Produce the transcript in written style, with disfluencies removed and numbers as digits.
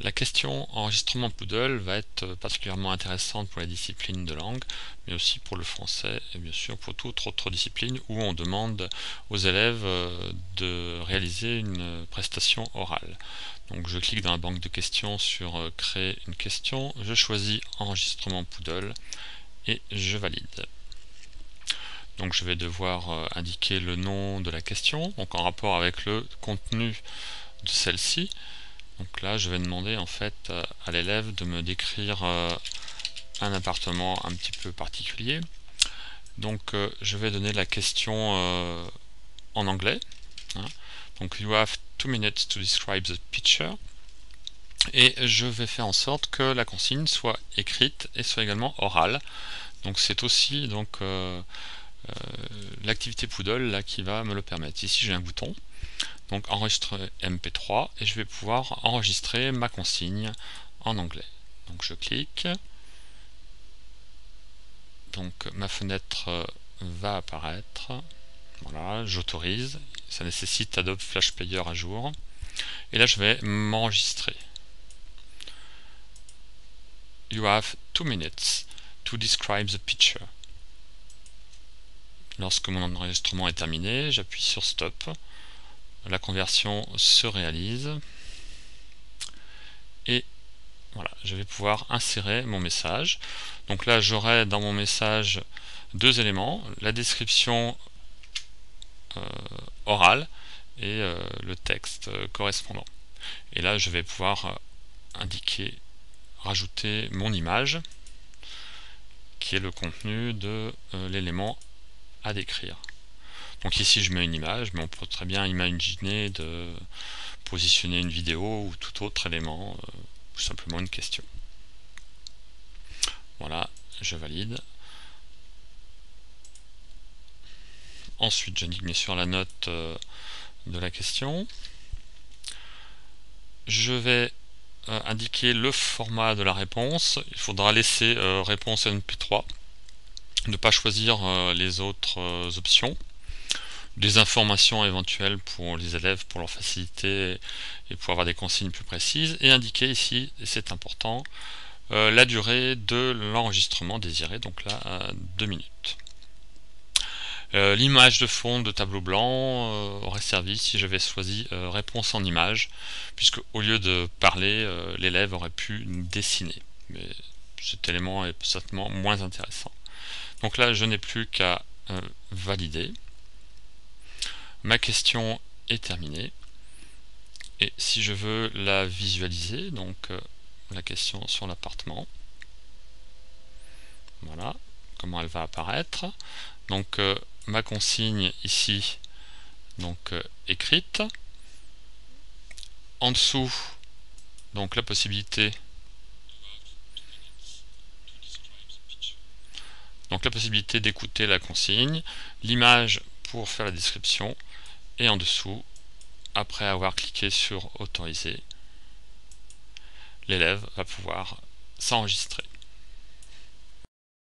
La question enregistrement Poodle va être particulièrement intéressante pour la discipline de langue, mais aussi pour le français et bien sûr pour toute autre discipline où on demande aux élèves de réaliser une prestation orale. Donc je clique dans la banque de questions sur créer une question, je choisis enregistrement Poodle et je valide. Donc je vais devoir indiquer le nom de la question, donc en rapport avec le contenu de celle-ci. Donc là je vais demander en fait à l'élève de me décrire un appartement un petit peu particulier. Donc je vais donner la question en anglais. Donc you have 2 minutes to describe the picture. Et je vais faire en sorte que la consigne soit écrite et soit également orale. Donc c'est aussi l'activité Poodle là qui va me le permettre. Ici j'ai un bouton, donc enregistrer MP3, et je vais pouvoir enregistrer ma consigne en anglais. Donc je clique, donc ma fenêtre va apparaître, voilà, j'autorise, ça nécessite Adobe Flash Player à jour, et là je vais m'enregistrer. You have 2 minutes to describe the picture. Lorsque mon enregistrement est terminé, j'appuie sur Stop. La conversion se réalise. Et voilà, je vais pouvoir insérer mon message. Donc là, j'aurai dans mon message deux éléments, la description orale et le texte correspondant. Et là, je vais pouvoir indiquer, rajouter mon image, qui est le contenu de l'élément à décrire. Donc ici je mets une image, mais on peut très bien imaginer de positionner une vidéo ou tout autre élément, ou simplement une question. Voilà, je valide. Ensuite j'indique bien sûr la note de la question. Je vais indiquer le format de la réponse. Il faudra laisser réponse MP3, ne pas choisir les autres options. Des informations éventuelles pour les élèves pour leur faciliter et pour avoir des consignes plus précises, et indiquer ici, et c'est important, la durée de l'enregistrement désiré, donc là 2 minutes. L'image de fond de tableau blanc aurait servi si j'avais choisi réponse en image, puisque au lieu de parler, l'élève aurait pu dessiner, mais cet élément est certainement moins intéressant. Donc là je n'ai plus qu'à valider. Ma question est terminée, et si je veux la visualiser, donc la question sur l'appartement, voilà comment elle va apparaître. Donc ma consigne ici, donc écrite, en dessous donc la possibilité d'écouter la consigne, l'image pour faire la description, et en dessous, après avoir cliqué sur autoriser, l'élève va pouvoir s'enregistrer.